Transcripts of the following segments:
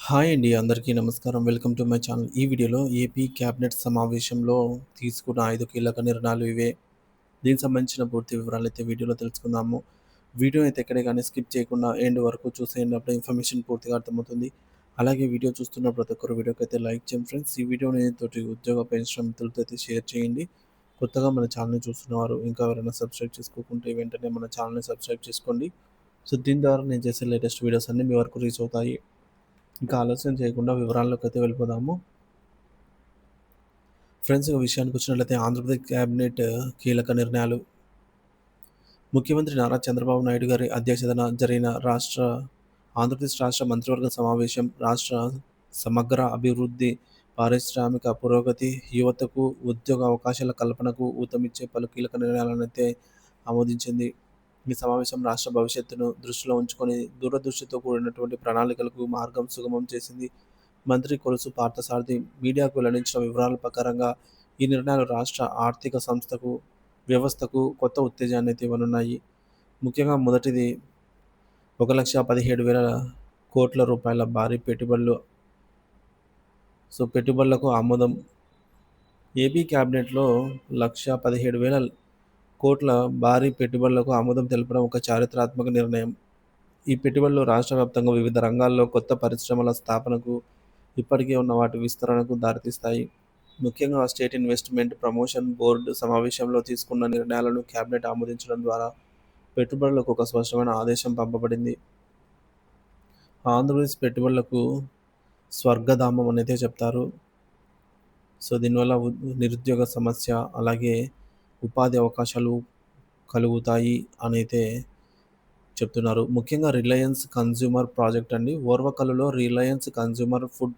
Hi అండి. అందరికీ నమస్కారం. Welcome to my channel. ఈ వీడియోలో ఏపీ క్యాబినెట్ సమావేశంలో తీసుకున్న 5 కీలక నిర్ణయాలు ఇవే. దీనికి సంబంధించిన పూర్తి వివరాలైతే వీడియోలో తెలుసుకుందాము. వీడియో అయితే ఎక్కడే గాని స్కిప్ చేయకుండా ఎండ్ వరకు చూసేయండి. అప్పుడే ఇన్ఫర్మేషన్ పూర్తిగా అర్థమవుతుంది. అలాగే వీడియో చూస్తున్న ప్రతి ఒక్కరు వీడియోకైతే లైక్ చేయండి ఫ్రెండ్స్. ఈ వీడియోని తోటి ఉద్యోగ పెన్షన్ మిత్రులతో అయితే షేర్ చేయండి. కొత్తగా మన ఛానల్‌ని చూస్తున్నవారు ఇంకా ఎవరైనా సబ్స్క్రైబ్ చేసుకోకుంటే వెంటనే మన ఛానల్‌ని సబ్స్క్రైబ్ చేసుకోండి. సో, దీని ద్వారా నేను చేసే లేటెస్ట్ వీడియోస్ అన్నీ మీ వరకు రీచ్ అవుతాయి. ఇంకా ఆలస్యం చేయకుండా వివరాల్లోకైతే వెళ్ళిపోదాము. ఫ్రెండ్స్, ఇక విషయానికి వచ్చినట్లయితే ఆంధ్రప్రదేశ్ క్యాబినెట్ కీలక నిర్ణయాలు. ముఖ్యమంత్రి నారా చంద్రబాబు నాయుడు గారి అధ్యక్షతన జరిగిన ఆంధ్రప్రదేశ్ రాష్ట్ర మంత్రివర్గ సమావేశం రాష్ట్ర సమగ్ర అభివృద్ధి, పారిశ్రామిక పురోగతి, యువతకు ఉద్యోగ అవకాశాల కల్పనకు ఊతమిచ్చే పలు కీలక నిర్ణయాలనైతే ఆమోదించింది. ఈ సమావేశం రాష్ట్ర భవిష్యత్తును దృష్టిలో ఉంచుకొని దూరదృష్టితో కూడినటువంటి ప్రణాళికలకు మార్గం సుగమం చేసింది. మంత్రి కొలుసు పార్థసారథి మీడియాకు వెల్లడించిన వివరాల ప్రకారంగా ఈ నిర్ణయాలు రాష్ట్ర ఆర్థిక వ్యవస్థకు కొత్త ఉత్తేజాన్ని అయితే ఇవ్వనున్నాయి. ముఖ్యంగా మొదటిది 1,17,000 కోట్ల భారీ పెట్టుబడులు. పెట్టుబడులకు ఆమోదం. ఏపీ క్యాబినెట్‌లో 1,17,000 కోట్ల భారీ పెట్టుబడులకు ఆమోదం తెలపడం ఒక చారిత్రాత్మక నిర్ణయం. ఈ పెట్టుబడులు రాష్ట్ర వ్యాప్తంగా వివిధ రంగాల్లో కొత్త పరిశ్రమల స్థాపనకు, ఇప్పటికే ఉన్న వాటి విస్తరణకు దారితీస్తాయి. ముఖ్యంగా స్టేట్ ఇన్వెస్ట్‌మెంట్ ప్రమోషన్ బోర్డు సమావేశంలో తీసుకున్న నిర్ణయాలను కేబినెట్ ఆమోదించడం ద్వారా పెట్టుబడులకు ఒక స్పష్టమైన ఆదేశం పంపబడింది. ఆంధ్రప్రదేశ్ పెట్టుబడులకు స్వర్గధామం అనైతే చెప్తారు. దీనివల్ల నిరుద్యోగ సమస్య, అలాగే ఉపాధి అవకాశాలు కలుగుతాయి అనైతే చెప్తున్నారు. ముఖ్యంగా రిలయన్స్ కన్స్యూమర్ ప్రాజెక్ట్ అండి. ఓర్వకల్లులో రిలయన్స్ కన్స్యూమర్ ఫుడ్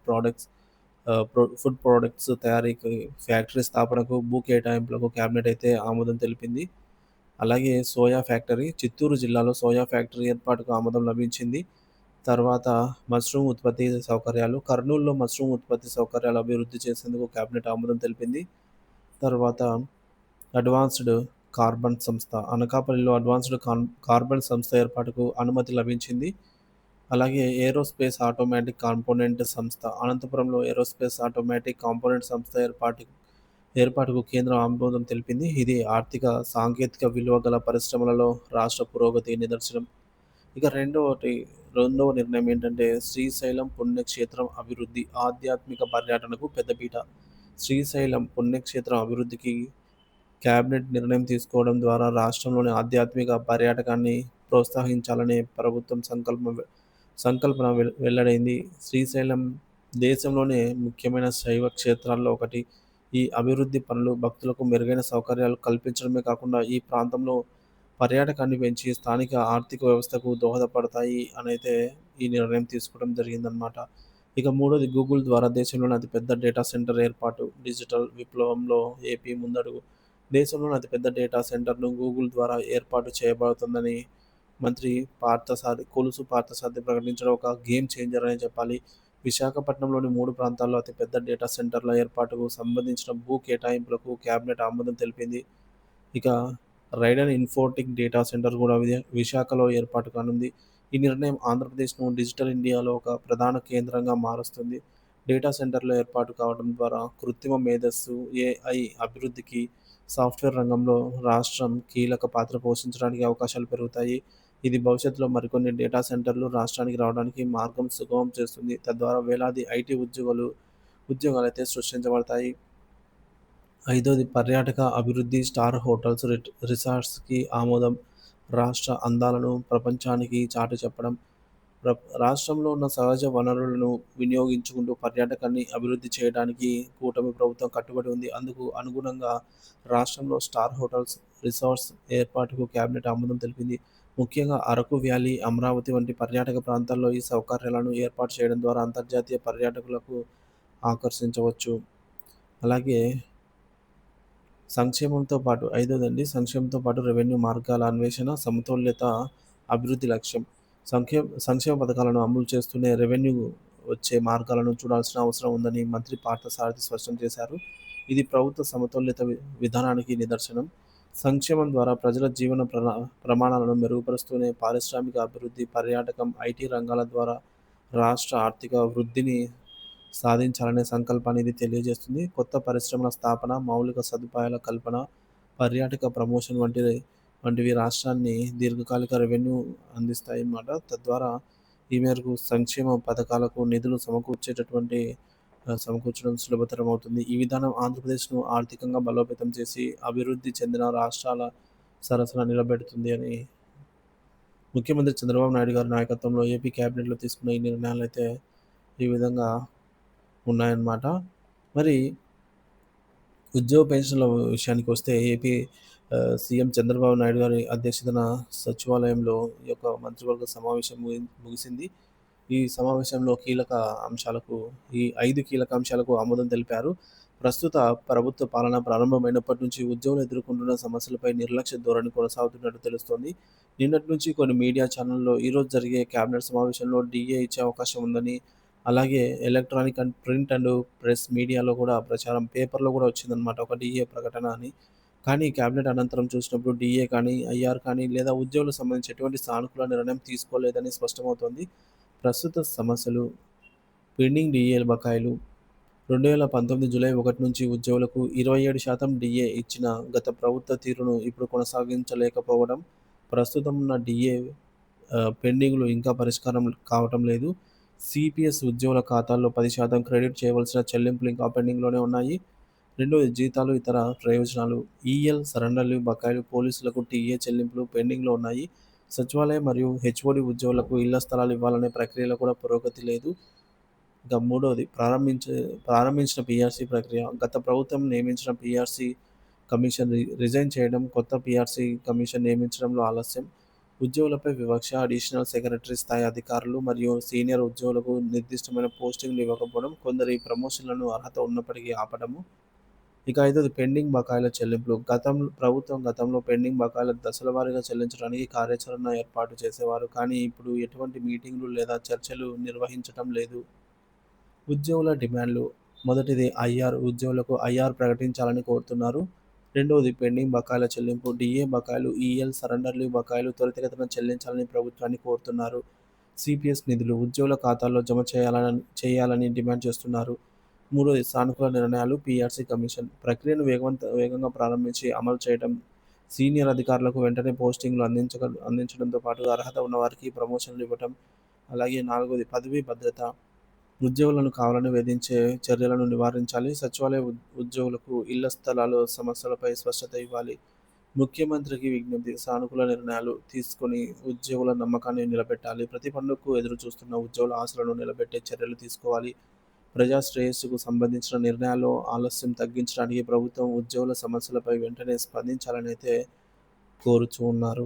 ప్రొడక్ట్స్ తయారీకి ఫ్యాక్టరీ స్థాపనకు, భూ కేటాయింపులకు కేబినెట్ అయితే ఆమోదం తెలిపింది. అలాగే చిత్తూరు జిల్లాలో సోయా ఫ్యాక్టరీ ఏర్పాటుకు ఆమోదం లభించింది. తర్వాత మష్రూమ్ ఉత్పత్తి సౌకర్యాలు. కర్నూలులో మష్రూమ్ ఉత్పత్తి సౌకర్యాలు అభివృద్ధి చేసేందుకు కేబినెట్ ఆమోదం తెలిపింది. తర్వాత అడ్వాన్స్డ్ కార్బన్ సంస్థ. అనకాపల్లిలో అడ్వాన్స్డ్ కార్బన్ సంస్థ ఏర్పాటుకు అనుమతి లభించింది. అలాగే ఏరోస్పేస్ ఆటోమేటిక్ కాంపోనెంట్ సంస్థ. అనంతపురంలో ఏరోస్పేస్ ఆటోమేటిక్ కాంపోనెంట్ సంస్థ ఏర్పాటుకు కేంద్రం ఆమోదం తెలిపింది. ఇది ఆర్థిక, సాంకేతిక విలువ గల పరిశ్రమలలో రాష్ట్ర పురోగతి నిదర్శనం. ఇక రెండవ నిర్ణయం ఏంటంటే శ్రీశైలం పుణ్యక్షేత్రం అభివృద్ధి, ఆధ్యాత్మిక పర్యటనకు పెద్దపీట. శ్రీశైలం పుణ్యక్షేత్రం అభివృద్ధికి కేబినెట్ నిర్ణయం తీసుకోవడం ద్వారా రాష్ట్రంలోని ఆధ్యాత్మిక పర్యాటకాన్ని ప్రోత్సహించాలనే ప్రభుత్వం సంకల్పన వెల్లడైంది. శ్రీశైలం దేశంలోనే ముఖ్యమైన శైవ క్షేత్రాల్లో ఒకటి. ఈ అభివృద్ధి పనులు భక్తులకు మెరుగైన సౌకర్యాలు కల్పించడమే కాకుండా ఈ ప్రాంతంలో పర్యాటకాన్ని పెంచి స్థానిక ఆర్థిక వ్యవస్థకు దోహదపడతాయి అనైతే ఈ నిర్ణయం తీసుకోవడం జరిగిందనమాట. ఇక మూడోది గూగుల్ ద్వారా దేశంలోని అతిపెద్ద డేటా సెంటర్ ఏర్పాటు. డిజిటల్ విప్లవంలో ఏపీ ముందడుగు. దేశంలోని అతిపెద్ద డేటా సెంటర్ను గూగుల్ ద్వారా ఏర్పాటు చేయబడుతుందని మంత్రి కొలుసు పార్థసారథి ప్రకటించడం ఒక గేమ్ చేంజర్ అనే చెప్పాలి. విశాఖపట్నంలోని 3 ప్రాంతాల్లో అతిపెద్ద డేటా సెంటర్ల ఏర్పాటుకు సంబంధించిన భూ కేటాయింపులకు కేబినెట్ ఆమోదం తెలిపింది. ఇక రైడన్ ఇన్ఫోటిక్ డేటా సెంటర్ కూడా విశాఖలో ఏర్పాటు కానుంది. ఈ నిర్ణయం ఆంధ్రప్రదేశ్ను డిజిటల్ ఇండియాలో ఒక ప్రధాన కేంద్రంగా మారుస్తుంది. డేటా సెంటర్ల ఏర్పాటు కావడం ద్వారా కృత్రిమ మేధస్సు, ఏఐ అభివృద్ధికి, సాఫ్ట్వేర్ రంగంలో రాష్ట్రం కీలక పాత్ర పోషించడానికి అవకాశాలు పెరుగుతాయి. ఇది భవిష్యత్తులో మరికొన్ని డేటా సెంటర్లు రాష్ట్రానికి రావడానికి మార్గం సుగమం చేస్తుంది. తద్వారా వేలాది ఐటీ ఉద్యోగాలైతే సృష్టించబడతాయి. ఐదోది పర్యాటక అభివృద్ధి. స్టార్ హోటల్స్, రిసార్ట్స్‌కి ఆమోదం. రాష్ట్ర అందాలను ప్రపంచానికి చాటి చెప్పడం. ర రాష్ట్రంలో ఉన్న సహజ వనరులను వినియోగించుకుంటూ పర్యాటకాన్ని అభివృద్ధి చేయడానికి కూటమి ప్రభుత్వం కట్టుబడి ఉంది. అందుకు అనుగుణంగా రాష్ట్రంలో స్టార్ హోటల్స్, రిసార్ట్స్ ఏర్పాటుకు కేబినెట్ ఆమోదం తెలిపింది. ముఖ్యంగా అరకు వ్యాలీ, అమరావతి వంటి పర్యాటక ప్రాంతాల్లో ఈ సౌకర్యాలను ఏర్పాటు చేయడం ద్వారా అంతర్జాతీయ పర్యాటకులకు ఆకర్షించవచ్చు. అలాగే సంక్షేమంతో పాటు రెవెన్యూ మార్గాల అన్వేషణ, సమతుల్యత అభివృద్ధి లక్ష్యం. సంక్షేమ పథకాలను అమలు చేస్తూనే రెవెన్యూ వచ్చే మార్గాలను చూడాల్సిన అవసరం ఉందని మంత్రి పార్థసారథి స్పష్టం చేశారు. ఇది ప్రభుత్వ సమతుల్యత విధానానికి నిదర్శనం. సంక్షేమం ద్వారా ప్రజల జీవన ప్రమాణాలను మెరుగుపరుస్తూనే పారిశ్రామిక అభివృద్ధి, పర్యాటకం, ఐటీ రంగాల ద్వారా రాష్ట్ర ఆర్థిక వృద్ధిని సాధించాలనే సంకల్పాన్ని ఇది తెలియజేస్తుంది. కొత్త పరిశ్రమల స్థాపన, మౌలిక సదుపాయాల కల్పన, పర్యాటక ప్రమోషన్ వంటివి రాష్ట్రాన్ని దీర్ఘకాలిక రెవెన్యూ అందిస్తాయన్నమాట. తద్వారా ఈ మేరకు సంక్షేమ పథకాలకు నిధులు సమకూర్చడం సులభతరం అవుతుంది. ఈ విధానం ఆంధ్రప్రదేశ్‌ను ఆర్థికంగా బలోపేతం చేసి, అభివృద్ధి చెందిన రాష్ట్రాల సరసన నిలబెడుతుంది అని ముఖ్యమంత్రి చంద్రబాబు నాయుడు గారి నాయకత్వంలో ఏపీ క్యాబినెట్‌లో తీసుకున్న ఈ నిర్ణయాలైతే ఈ విధంగా ఉన్నాయన్నమాట. మరి ఉద్యోగ పెన్షన్‌ల విషయానికొస్తే ఏపీ సీఎం చంద్రబాబు నాయుడు గారి అధ్యక్షతన సచివాలయంలో ఈ యొక్క మంత్రివర్గ సమావేశం ముగిసింది. ఈ సమావేశంలో ఈ 5 కీలక అంశాలకు ఆమోదం తెలిపారు. ప్రస్తుత ప్రభుత్వ పాలన ప్రారంభమైనప్పటి నుంచి ఉద్యోగులు ఎదుర్కొంటున్న సమస్యలపై నిర్లక్ష్య ధోరణి కొనసాగుతున్నట్టు తెలుస్తోంది. నిన్నటి నుంచి కొన్ని మీడియా ఛానెల్‌లో ఈరోజు జరిగే కేబినెట్ సమావేశంలో డీఏ ఇచ్చే అవకాశం ఉందని, అలాగే electronic and print and press మీడియాలో కూడా ప్రచారం పేపర్‌లో కూడా వచ్చిందనమాట ఒక డీఏ ప్రకటన అని. కానీ కేబినెట్ అనంతరం చూసినప్పుడు డీఏ కానీ, ఐఆర్ కానీ లేదా ఉద్యోగులకు సంబంధించి ఎటువంటి సానుకూల నిర్ణయం తీసుకోలేదని స్పష్టమవుతోంది. ప్రస్తుత సమస్యలు పెండింగ్ డీఏల బకాయిలు 2019 జూలై 1 నుంచి ఉద్యోగులకు 27% డీఏ ఇచ్చిన గత ప్రభుత్వ తీరును ఇప్పుడు కొనసాగించలేకపోవడం, ప్రస్తుతం ఉన్న డీఏ పెండింగ్‌లు ఇంకా పరిష్కారం కావటం లేదు. సిపిఎస్ ఉద్యోగుల ఖాతాల్లో 10% క్రెడిట్ చేయవలసిన చెల్లింపులు ఇంకా పెండింగ్‌లోనే ఉన్నాయి. రెండోది జీతాలు, ఇతర ప్రయోజనాలు, ఈఎల్ సరెండర్ లీవ్ బకాయిలు, పోలీసులకు టీఏ చెల్లింపులు పెండింగ్‌లో ఉన్నాయి. సచివాలయం మరియు హెచ్ఓడి ఉద్యోగులకు ఇళ్ల స్థలాలు ఇవ్వాలనే ప్రక్రియలో కూడా పురోగతి లేదు. ఇక మూడోది ప్రారంభించిన పీఆర్సీ ప్రక్రియ. గత ప్రభుత్వం నియమించిన పీఆర్సీ కమిషన్ రిజైన్ చేయడం, కొత్త పీఆర్సీ కమిషన్ నియమించడంలో ఆలస్యం, ఉద్యోగులపై వివక్ష, అడిషనల్ సెక్రటరీ స్థాయి అధికారులు మరియు సీనియర్ ఉద్యోగులకు నిర్దిష్టమైన పోస్టింగ్‌లు ఇవ్వకపోవడం, కొందరి ప్రమోషన్‌లను అర్హత ఉన్నప్పటికీ ఆపడము. ఇక ఐదోది పెండింగ్ బకాయిల చెల్లింపులు. ప్రభుత్వం గతంలో పెండింగ్ బకాయిల దశల వారీగా చెల్లించడానికి కార్యాచరణ ఏర్పాటు చేసేవారు. కానీ ఇప్పుడు ఎటువంటి మీటింగ్‌లు లేదా చర్చలు నిర్వహించటం లేదు. ఉద్యోగుల డిమాండ్లు. మొదటిది ఐఆర్. ఉద్యోగులకు ఐఆర్ ప్రకటించాలని కోరుతున్నారు. రెండవది పెండింగ్ బకాయిల చెల్లింపు. డీఏ బకాయిలు, ఈఎల్ సరెండర్ లీవ్ బకాయిలు త్వరితగతిన చెల్లించాలని ప్రభుత్వాన్ని కోరుతున్నారు. సిపిఎస్ నిధులు ఉద్యోగుల ఖాతాల్లో జమ చేయాలని డిమాండ్ చేస్తున్నారు. మూడోది సానుకూల నిర్ణయాలు. పీఆర్సీ కమిషన్ ప్రక్రియను వేగంగా ప్రారంభించి అమలు చేయడం, సీనియర్ అధికారులకు వెంటనే పోస్టింగ్‌లు అందించడంతో పాటు అర్హత ఉన్నవారికి ప్రమోషన్‌లు ఇవ్వటం. అలాగే నాలుగోది పదవీ భద్రత. ఉద్యోగులను కావాలని వేధించే చర్యలను నివారించాలి. సచివాలయ ఉద్యోగులకు ఇళ్ల స్థలాలు సమస్యలపై స్పష్టత ఇవ్వాలి. ముఖ్యమంత్రికి విజ్ఞప్తి. సానుకూల నిర్ణయాలు తీసుకొని ఉద్యోగుల నమ్మకాన్ని నిలబెట్టాలి. ప్రతి పండుగకు ఎదురుచూస్తున్న ఉద్యోగుల ఆశలను నిలబెట్టే చర్యలు తీసుకోవాలి. ప్రజా శ్రేయస్సుకు సంబంధించిన నిర్ణయాల్లో ఆలస్యం తగ్గించడానికి ప్రభుత్వం ఉద్యోగుల సమస్యలపై వెంటనే స్పందించాలని అయితే కోరుచూ ఉన్నారు.